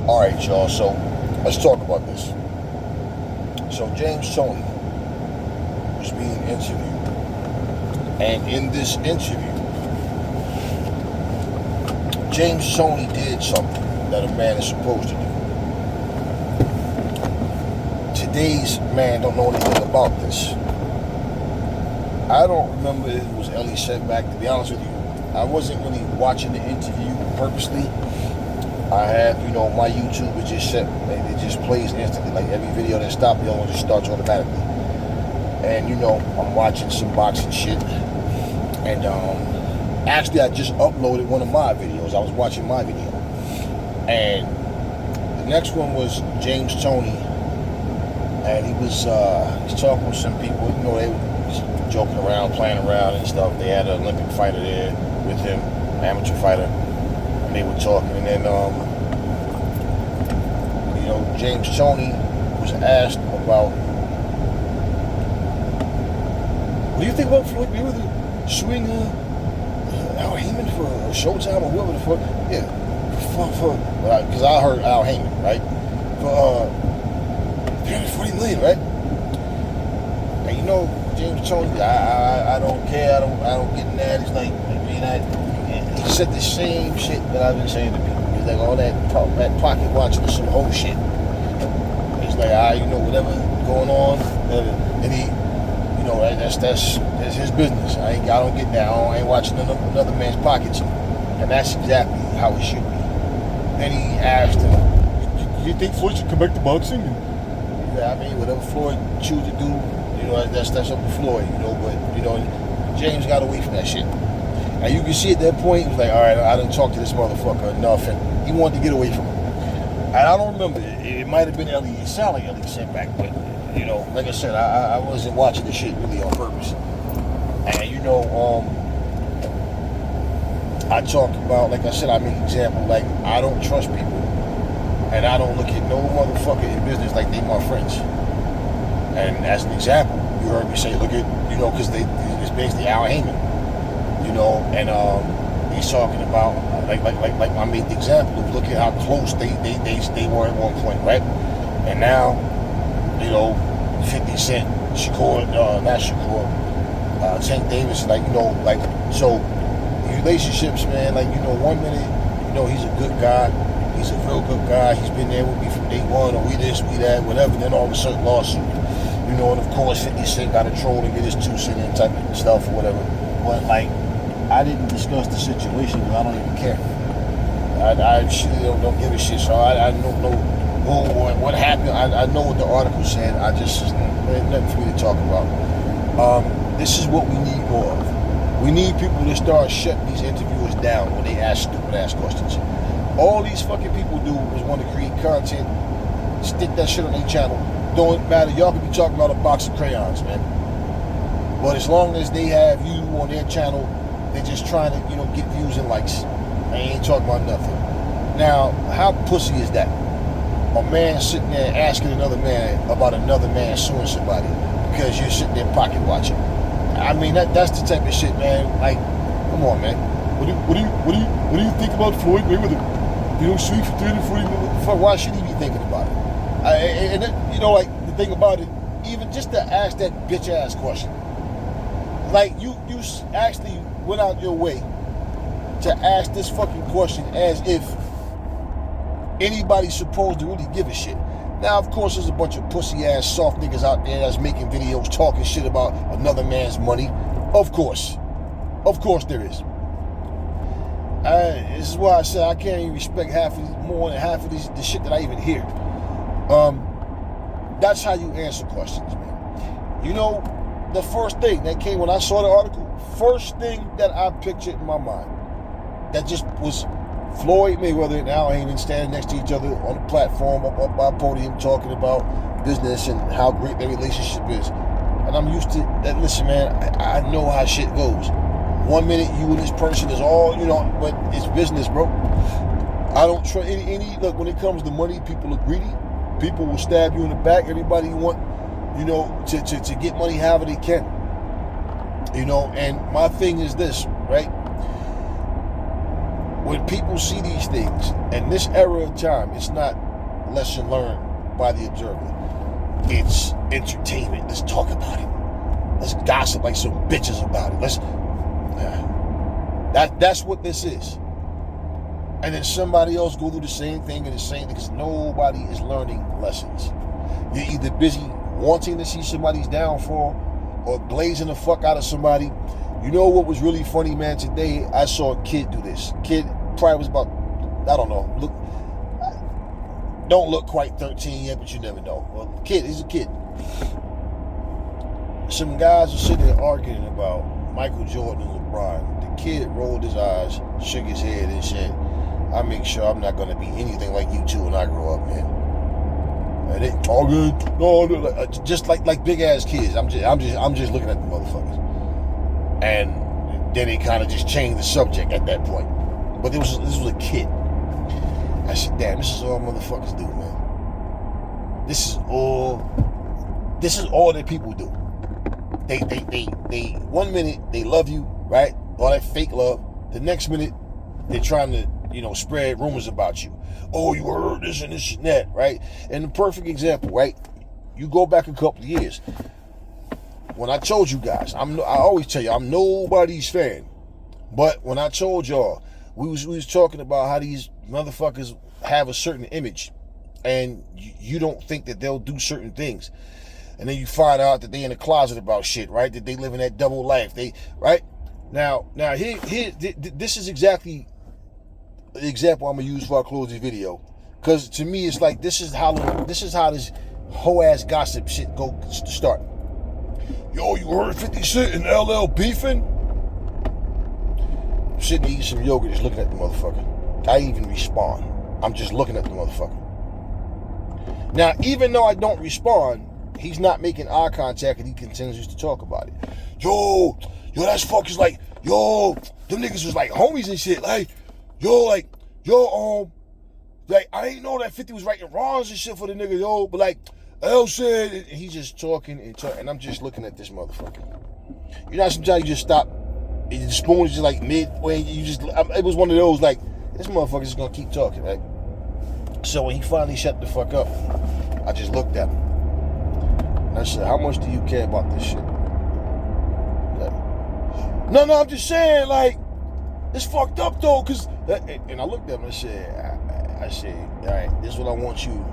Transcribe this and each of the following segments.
All right, y'all. So let's talk about this. So James Toney was being interviewed, and in this interview, James Toney did something that a man is supposed to do. Today's man don't know anything about this. I don't remember if it was Ellie Setback. To be honest with you, I wasn't really watching the interview purposely. I have, my YouTube is just set, it just plays instantly. Like every video that stops, the other one just starts automatically. And I'm watching some boxing shit. And actually, I just uploaded one of my videos. I was watching my video. And the next one was James Toney. And he's talking with some people, they were joking around, playing around and stuff. They had an Olympic fighter there with him, an amateur fighter. And they were talking, and then James Toney was asked about, what do you think about Floyd Mayweather suing Al Heyman for Showtime or whoever the fuck? Yeah, because I heard Al Heyman, right? For $340 million, right? And James Toney, I don't care. I don't get mad. He's like, he said the same shit that I've been saying to people. He's like, all that pocket watching is some whole shit. He's like, whatever going on, and he, that's his business. I don't get that. I ain't watching another man's pockets, and that's exactly how it should be. Then he asked him, "Do you think Floyd should come back to boxing?" And, whatever Floyd choose to do, that's up to Floyd, But James got away from that shit. And you can see at that point, he was like, all right, I done talked to this motherfucker enough, and he wanted to get away from him. And I don't remember, it might have been Ellie, it sounded like Ellie Setback, but, like I said, I wasn't watching the shit really on purpose. And, I talked about, like I said, I make an example, like, I don't trust people, and I don't look at no motherfucker in business like they my friends. And as an example, you heard me say, look at, because it's basically Al Heyman. And he's talking about like I made the example of look at how close they were at one point, right? And now, 50 Cent, Tank Davis, so relationships, man, 1 minute, he's a good guy, he's a real good guy, he's been there with me from day one, or we this, we that, whatever, then all of a sudden lawsuit, and of course 50 Cent got to troll and get his 2 cents in type of stuff or whatever, but I didn't discuss the situation because I don't even care. I really don't give a shit. So I don't know what happened. I know what the article said. I just nothing for me to talk about. This is what we need more of. We need people to start shutting these interviewers down when they ask stupid ass questions. All these fucking people do is want to create content, stick that shit on their channel. Don't matter. Y'all could be talking about a box of crayons, man. But as long as they have you on their channel, they're just trying to, get views and likes. They ain't talking about nothing. Now, how pussy is that? A man sitting there asking another man about another man suing somebody because you're sitting there pocket watching. That's the type of shit, man. Come on, man. What do you think about Floyd Mayweather? Suing for $340 million. Why should he be thinking about it? The thing about it, even just to ask that bitch ass question. You actually went out your way to ask this fucking question as if anybody's supposed to really give a shit. Now, of course, there's a bunch of pussy-ass soft niggas out there that's making videos talking shit about another man's money. Of course. Of course there is. This is why I said I can't even respect more than half of the shit that I even hear. That's how you answer questions, man. The first thing that came when I saw the article, first thing that I pictured in my mind, that just was Floyd Mayweather and Al Heyman standing next to each other on a platform up by a podium talking about business and how great their relationship is. And I'm used to that. Listen, man, I know how shit goes. 1 minute you and this person is all, but it's business, bro. I don't trust look, when it comes to money, people are greedy. People will stab you in the back. Everybody want, to get money however they can. And my thing is this, right? when people see these things, and this era of time, it's not lesson learned by the observer. It's entertainment. Let's talk about it. Let's gossip like some bitches about it. That's what this is. And then somebody else go through the same thing and the same thing, because nobody is learning lessons. You're either busy wanting to see somebody's downfall or blazing the fuck out of somebody. You know what was really funny, man? Today I saw a kid do this. Kid probably was about, I don't know, don't look quite 13 yet, but you never know. Well, kid, he's a kid. Some guys are sitting there arguing about Michael Jordan and LeBron. The kid rolled his eyes, shook his head, and said, "I make sure I'm not going to be anything like you two when I grow up, man." And they talking, just like big ass kids. I'm just looking at the motherfuckers. And then they kind of just changed the subject at that point. But this was a kid. I said, damn, this is all motherfuckers do, man. This is all that people do. They 1 minute they love you, right? All that fake love. The next minute they're trying to, spread rumors about you. Oh, you heard this and this and that, right? And the perfect example, right? You go back a couple of years. When I told you guys, I always tell you, I'm nobody's fan. But when I told y'all, we was talking about how these motherfuckers have a certain image, and you don't think that they'll do certain things, and then you find out that they in the closet about shit, right? That they live in that double life. Right now here this is exactly the example I'm gonna use before I close this video, because to me it's like this is how this whole ass gossip shit go start. Yo, you heard 50 Cent and LL beefing? I'm sitting eating some yogurt, just looking at the motherfucker. I even respond. I'm just looking at the motherfucker. Now, even though I don't respond, he's not making eye contact, and he continues to talk about it. Yo, that's fuckers like, yo, them niggas was like homies and shit. Like, I ain't know that 50 was writing wrongs and shit for the nigga, yo, but like, L said, and he's just talking, and I'm just looking at this motherfucker. You know how sometimes you just stop, and the spoon is just like midway, it was one of those, like, this motherfucker's gonna keep talking, right? So when he finally shut the fuck up, I just looked at him. And I said, how much do you care about this shit? Like, no, I'm just saying, like, it's fucked up though, cause, and I looked at him and I said, all right, this is what I want you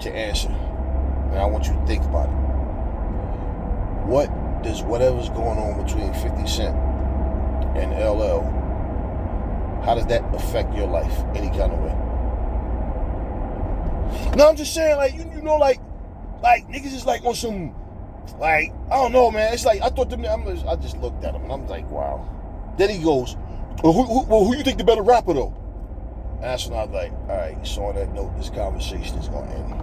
to answer, and I want you to think about it. What does whatever's going on between 50 Cent and LL, how does that affect your life any kind of way? No, I'm just saying, like, you know, like niggas is like on some, like, I don't know, man. It's like, I thought I just looked at him and I'm like, wow. Then he goes, well, who you think the better rapper though? And that's when I was like, all right, so on that note, this conversation is gonna end.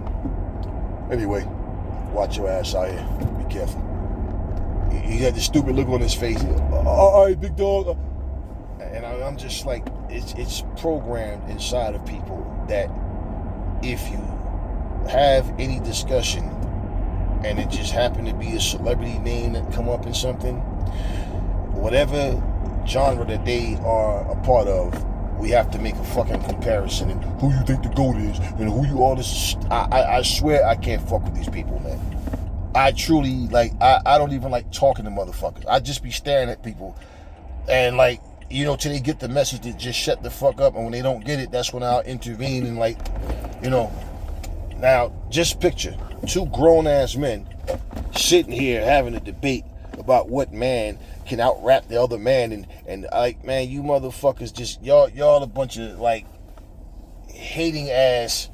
Anyway, watch your ass out here. Be careful. He had this stupid look on his face. All right, big dog. And I'm just like, it's programmed inside of people that if you have any discussion and it just happened to be a celebrity name that come up in something, whatever genre that they are a part of, we have to make a fucking comparison and who you think the GOAT is and who you all this. I swear I can't fuck with these people, man. I truly, like, I don't even like talking to motherfuckers. I just be staring at people and, like, till they get the message to just shut the fuck up, and when they don't get it, that's when I'll intervene and, like, now just picture two grown-ass men sitting here having a debate about what man can out-rap the other man, and like, man, you motherfuckers just, y'all a bunch of, like, hating-ass,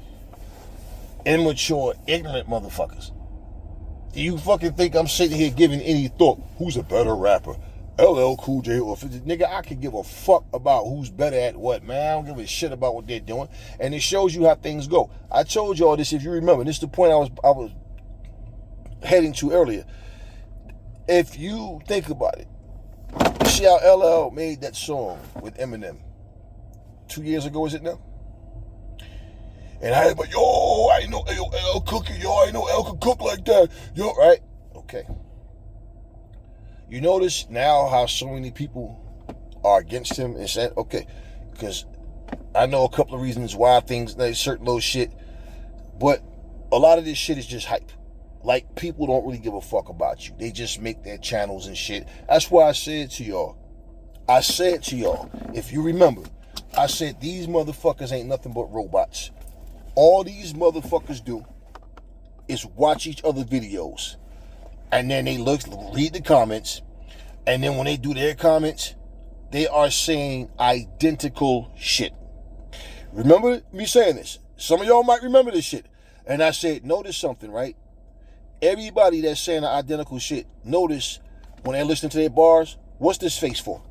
immature, ignorant motherfuckers. Do you fucking think I'm sitting here giving any thought, who's a better rapper? LL Cool J or 50? Nigga, I could give a fuck about who's better at what, man. I don't give a shit about what they're doing. And it shows you how things go. I told y'all this, if you remember. This is the point I was heading to earlier. If you think about it, you see how LL made that song with Eminem 2 years ago, is it now? And I but yo, I know L cooking, I know L can cook like that, yo, right? Okay. You notice now how so many people are against him and said, okay, because I know a couple of reasons why things, like certain little shit, but a lot of this shit is just hype. Like, people don't really give a fuck about you. They just make their channels and shit. That's why I said to y'all, if you remember, I said these motherfuckers ain't nothing but robots. All these motherfuckers do is watch each other's videos, and then they read the comments, and then when they do their comments, they are saying identical shit. Remember me saying this? Some of y'all might remember this shit. And I said, notice something, right? Everybody that's saying the identical shit, notice when they're listening to their bars, what's this face for?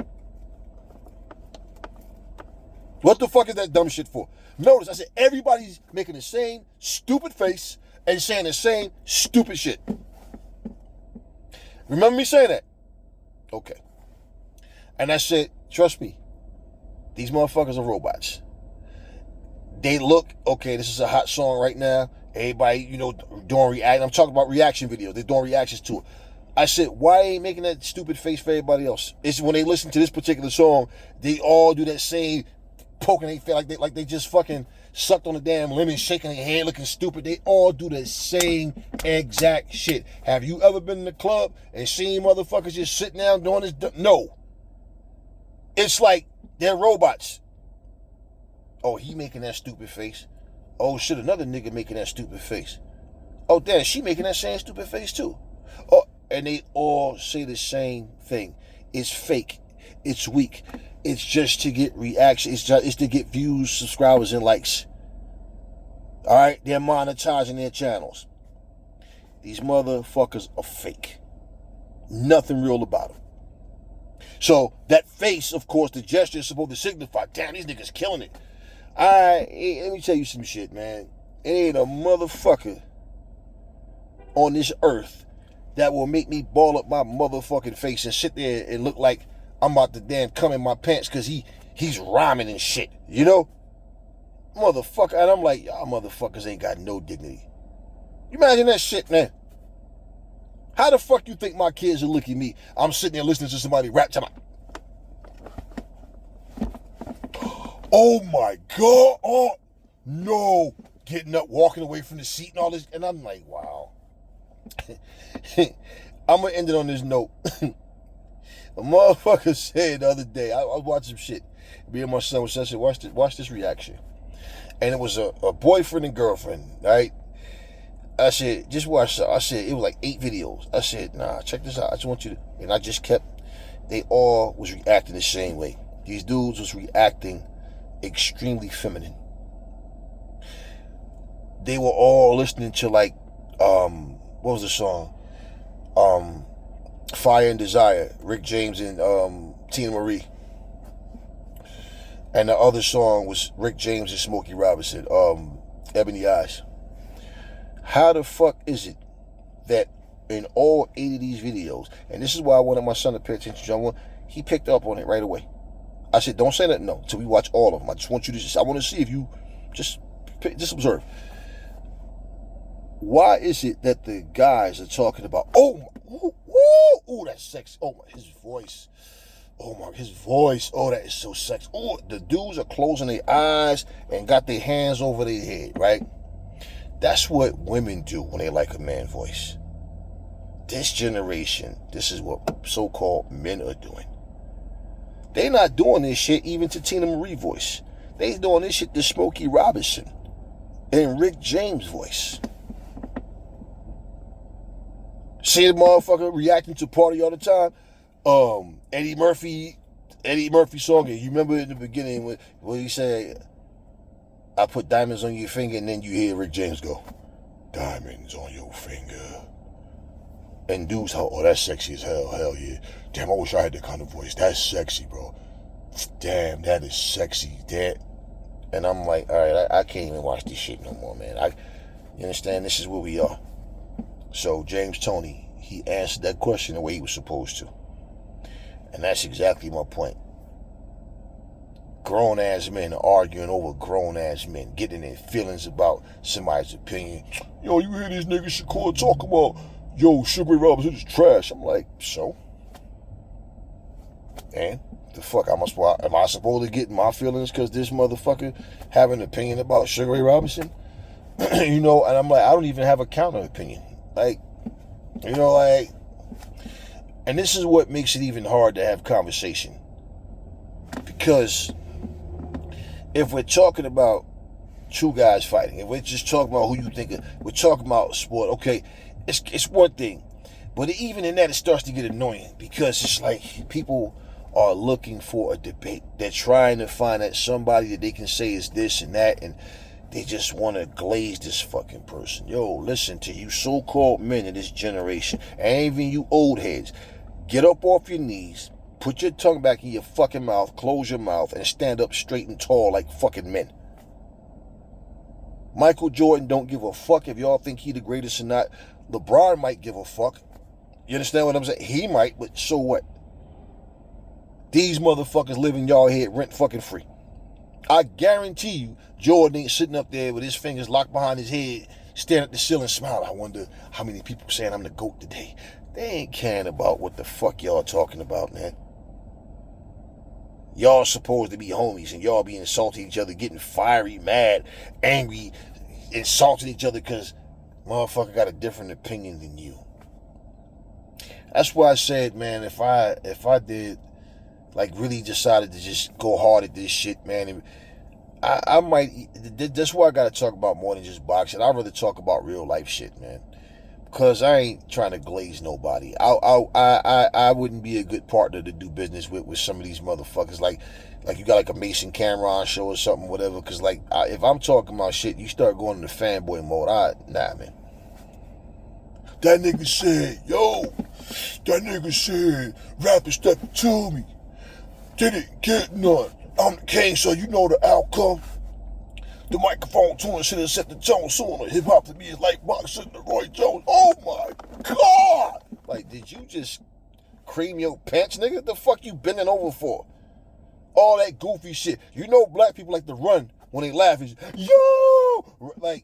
What the fuck is that dumb shit for? Notice, I said, everybody's making the same stupid face and saying the same stupid shit. Remember me saying that? Okay. And I said, trust me, these motherfuckers are robots. They look, okay, this is a hot song right now. Everybody, doing react. I'm talking about reaction videos. They're doing reactions to it. I said, why ain't making that stupid face for everybody else? It's when they listen to this particular song, they all do that same poking their face like they just fucking sucked on a damn lemon, shaking their head, looking stupid. They all do the same exact shit. Have you ever been in the club and seen motherfuckers just sitting down doing this? No. It's like they're robots. Oh, he making that stupid face. Oh shit, another nigga making that stupid face. Oh damn, she making that same stupid face too. Oh, and they all say the same thing. It's fake. It's weak. It's just to get reaction. It's to get views, subscribers, and likes. All right, they're monetizing their channels. These motherfuckers are fake. Nothing real about them. So that face, of course, the gesture is supposed to signify, damn, these niggas killing it. Let me tell you some shit, man. It ain't a motherfucker on this earth that will make me ball up my motherfucking face and sit there and look like I'm about to damn come in my pants because he's rhyming and shit, Motherfucker. And I'm like, y'all motherfuckers ain't got no dignity. You imagine that shit, man. How the fuck you think my kids are looking at me? I'm sitting there listening to somebody rap to my... Oh my God. Oh, no. Getting up, walking away from the seat and all this. And I'm like, wow. I'm going to end it on this note. A motherfucker said the other day, I was watching some shit. Me and my son was saying, watch this reaction. And it was a boyfriend and girlfriend, right? I said, just watch that. I said, it was like 8 videos. I said, nah, check this out. I just want you to... And I just kept... They all was reacting the same way. These dudes was reacting extremely feminine. They were all listening to like, what was the song? Fire and Desire, Rick James and Tina Marie. And the other song was Rick James and Smokey Robinson, Ebony Eyes. How the fuck is it that in all 8 of these videos, and this is why I wanted my son to pay attention to, he picked up on it right away. I said, don't say that, no, till we watch all of them. I just want you to I want to see if you just observe. Why is it that the guys are talking about, that's sexy. His voice. His voice. Oh, that is so sexy. Oh, the dudes are closing their eyes and got their hands over their head, right? That's what women do when they like a man's voice. This generation, this is what so-called men are doing. They not doing this shit even to Tina Marie voice. They doing this shit to Smokey Robinson and Rick James voice. See the motherfucker reacting to Party all the time? Eddie Murphy song. You remember in the beginning when he said, I put diamonds on your finger, and then you hear Rick James go, diamonds on your finger. And dudes, oh, that's sexy as hell. Hell yeah. Damn, I wish I had that kind of voice. That's sexy, bro. Damn, that is sexy. And I'm like, all right, I can't even watch this shit no more, man. You understand? This is where we are. So James Toney, he answered that question the way he was supposed to. And that's exactly my point. Grown-ass men arguing over grown-ass men, getting their feelings about somebody's opinion. Yo, you hear these niggas Shakur talk about, yo, Sugar Ray Robinson is trash. I'm like, so? And the fuck? Am I supposed to get my feelings because this motherfucker have an opinion about Sugar Ray Robinson? You know, and I'm like, I don't even have a counter opinion. Like, you know, like, and this is what makes it even hard to have conversation. Because if we're talking about two guys fighting, if we're just talking about who you think of, we're talking about sport, okay, it's one thing. But even in that, it starts to get annoying because it's like people are looking for a debate. They're trying to find that somebody that they can say is this and that, and they just want to glaze this fucking person. Yo, listen to you so-called men in this generation, and even you old heads. Get up off your knees, put your tongue back in your fucking mouth, close your mouth, and stand up straight and tall like fucking men. Michael Jordan don't give a fuck if y'all think he the greatest or not. LeBron might give a fuck. You understand what I'm saying? He might, but so what? These motherfuckers live in y'all head rent fucking free. I guarantee you, Jordan ain't sitting up there with his fingers locked behind his head, staring at the ceiling, smiling. I wonder how many people saying I'm the GOAT today. They ain't caring about what the fuck y'all talking about, man. Y'all supposed to be homies, and y'all be insulting each other, getting fiery, mad, angry, insulting each other because motherfucker got a different opinion than you. That's why I said, man, if I did, like, really decided to just go hard at this shit, man, I might. That's why I got to talk about more than just boxing. I'd rather talk about real life shit, man, because I ain't trying to glaze nobody. I wouldn't be a good partner to do business with some of these motherfuckers. Like you got like a Mason Cameron show or something, whatever. Because like if I'm talking about shit, you start going into fanboy mode. Nah, man. That nigga said, that nigga said, rapper stepped to me. Didn't get none. I'm the king, so you know the outcome. The microphone tune should have set the tone sooner. Hip hop to me is like boxing to Roy Jones. Oh my God! Like, did you just cream your pants, nigga? What the fuck you bending over for? All that goofy shit. You know black people like to run when they laugh. It's, yo! Like,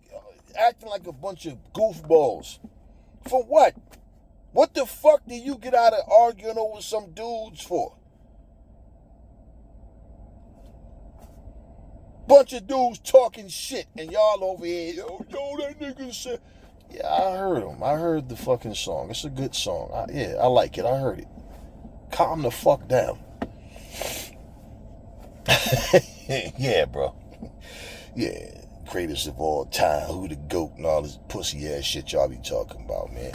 acting like a bunch of goofballs. For what? What the fuck did you get out of arguing over some dudes for? Bunch of dudes talking shit, and y'all over here, yo, that nigga said. Yeah, I heard him. I heard the fucking song. It's a good song. I like it. I heard it. Calm the fuck down. Yeah, bro. Yeah. Greatest of all time, who the GOAT, and all this pussy ass shit y'all be talking about, man.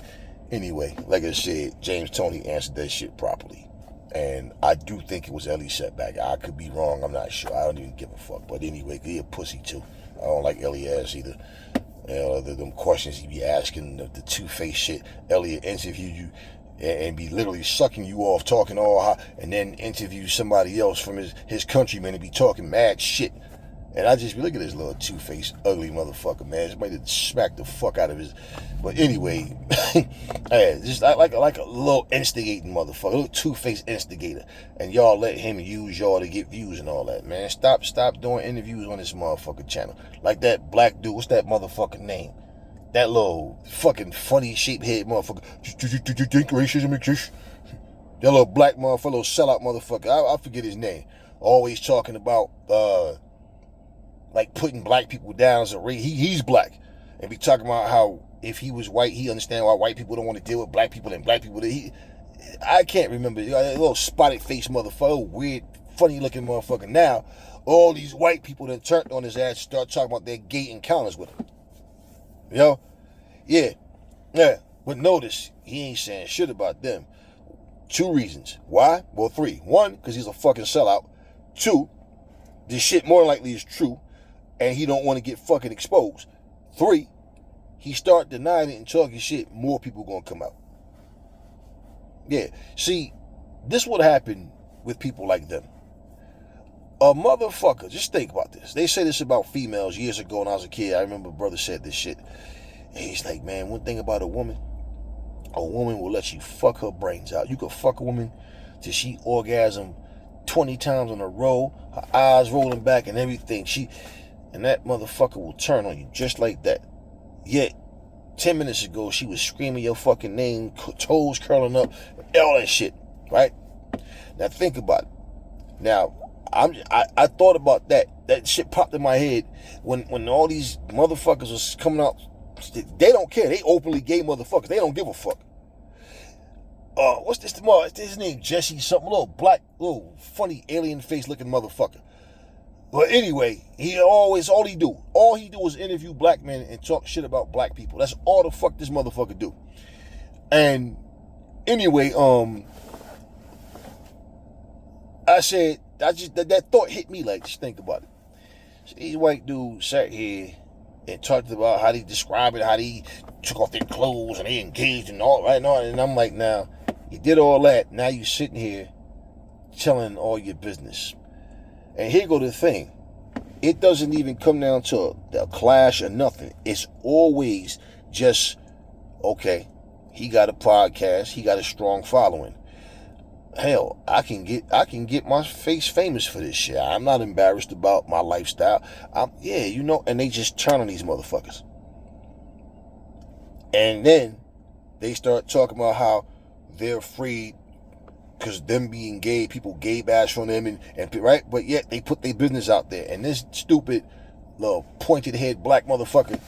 Anyway, like I said, James Toney answered that shit properly. And I do think it was Ellie's setback. I could be wrong, I'm not sure. I don't even give a fuck. But anyway, he a pussy too. I don't like Ellie ass either. Them questions he be asking, the two-faced shit. Elliot interview you and be literally sucking you off, talking all hot, and then interview somebody else from his countrymen and be talking mad shit. And I just be looking at this little two-faced, ugly motherfucker, man. Somebody to smack the fuck out of his. But anyway, just like a little instigating motherfucker, a little two-faced instigator. And y'all let him use y'all to get views and all that, man. Stop doing interviews on this motherfucking channel. Like that black dude, what's that motherfucking name? That little fucking funny shaped head motherfucker. Do you think racism exists? That little black motherfucker, little sellout motherfucker. I forget his name. Always talking about like putting black people down as a race. He's black, and be talking about how if he was white, he understand why white people don't want to deal with black people and black people. I can't remember. A little spotted face motherfucker, weird, funny looking motherfucker. Now, all these white people that turned on his ass start talking about their gay encounters with him. You know? Yeah. But notice, he ain't saying shit about them. 2 reasons. Why? Well, 3. 1, because he's a fucking sellout. 2, this shit more likely is true, and he don't want to get fucking exposed. 3, he start denying it and talking shit, more people gonna come out. Yeah. See, this would happen with people like them. A motherfucker, just think about this. They say this about females years ago when I was a kid. I remember a brother said this shit. And he's like, man, one thing about a woman will let you fuck her brains out. You can fuck a woman till she orgasm 20 times in a row, her eyes rolling back and everything. And that motherfucker will turn on you just like that. Yet, 10 minutes ago, she was screaming your fucking name, toes curling up, all that shit, right? Now think about it. Now, I thought about that. That shit popped in my head when all these motherfuckers was coming out. They don't care. They openly gay motherfuckers. They don't give a fuck. What's this tomorrow? Is his name Jesse something? Little black, little funny alien face looking motherfucker. But anyway, all he do is interview black men and talk shit about black people. That's all the fuck this motherfucker do. And anyway, I said, that thought hit me like, just think about it. So these white dudes sat here and talked about how they describe it, how they took off their clothes and they engaged and all right and all. And I'm like, now, you did all that. Now you sitting here telling all your business. And here go the thing. It doesn't even come down to a clash or nothing. It's always just, okay, he got a podcast, he got a strong following. Hell, I can get my face famous for this shit. I'm not embarrassed about my lifestyle. And they just turn on these motherfuckers. And then they start talking about how they're afraid because them being gay, people gay bash on them and right, but yet they put their business out there. And this stupid little pointed head black motherfucker,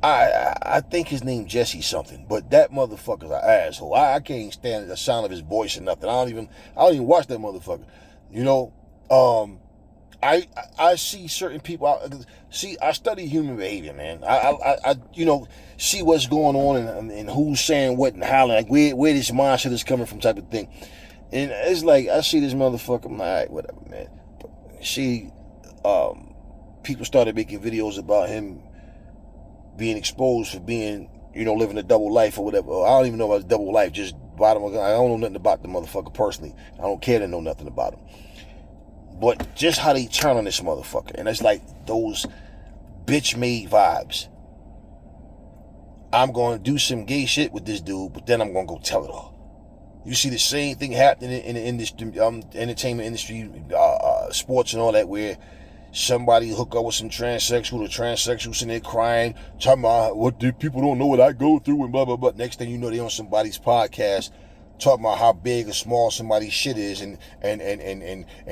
I think his name Jesse something, but that motherfucker's an asshole. I can't stand the sound of his voice or nothing. I don't even watch that motherfucker. You know, I see certain people. I study human behavior, man. I see what's going on and who's saying what and how, like where this mindset is coming from, type of thing. And it's like I see this motherfucker. I'm like, all right, whatever, man. See, people started making videos about him being exposed for being, living a double life or whatever. I don't even know about a double life. Just bottom of, I don't know nothing about the motherfucker personally. I don't care to know nothing about him. But just how they turn on this motherfucker. And it's like those bitch-made vibes. I'm going to do some gay shit with this dude, but then I'm going to go tell it all. You see the same thing happening in the industry, entertainment industry, sports and all that, where somebody hook up with some transsexual, the transsexual sitting there crying, talking about what people don't know what I go through and blah, blah, blah. Next thing you know, they on somebody's podcast talking about how big or small somebody's shit is and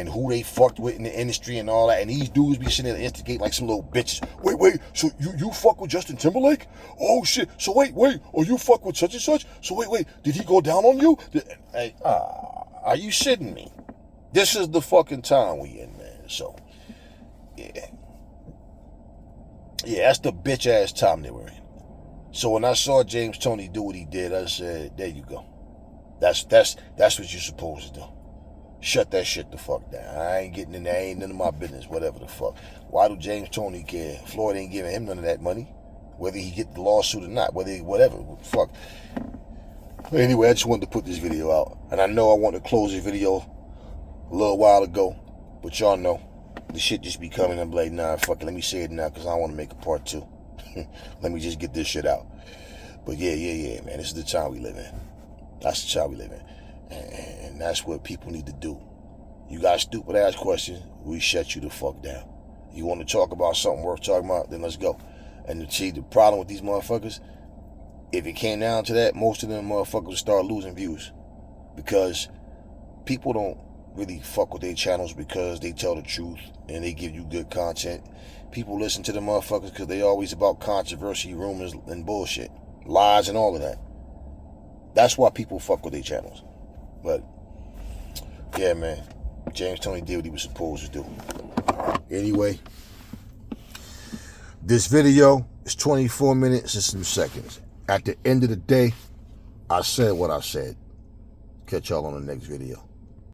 who they fucked with in the industry and all that. And these dudes be sitting there instigating like some little bitches. Wait, so you fuck with Justin Timberlake? Oh shit, so wait, oh you fuck with such and such? So wait, did he go down on you? Are you shitting me? This is the fucking time we in, man. So, yeah, that's the bitch ass time they were in. So when I saw James Toney do what he did, I said, there you go. That's what you're supposed to do. Shut that shit the fuck down. I ain't getting in there. Ain't none of my business. Whatever the fuck. Why do James Toney care? Floyd ain't giving him none of that money. Whether he get the lawsuit or not. Whatever. Fuck. But anyway, I just wanted to put this video out. And I know I wanted to close this video a little while ago. But y'all know. The shit just be coming. I'm like, nah, fuck it. Let me say it now because I don't want to make a part 2. Let me just get this shit out. But yeah, man. This is the time we live in. That's the time we live in. And that's what people need to do. You got stupid ass questions, we shut you the fuck down. You want to talk about something worth talking about, then let's go. And see, the problem with these motherfuckers, if it came down to that, most of them motherfuckers would start losing views. Because people don't really fuck with their channels because they tell the truth and they give you good content. People listen to the motherfuckers because they always about controversy, rumors, and bullshit. Lies and all of that. That's why people fuck with their channels. But, yeah, man. James Toney did what he was supposed to do. Anyway, this video is 24 minutes and some seconds. At the end of the day, I said what I said. Catch y'all on the next video.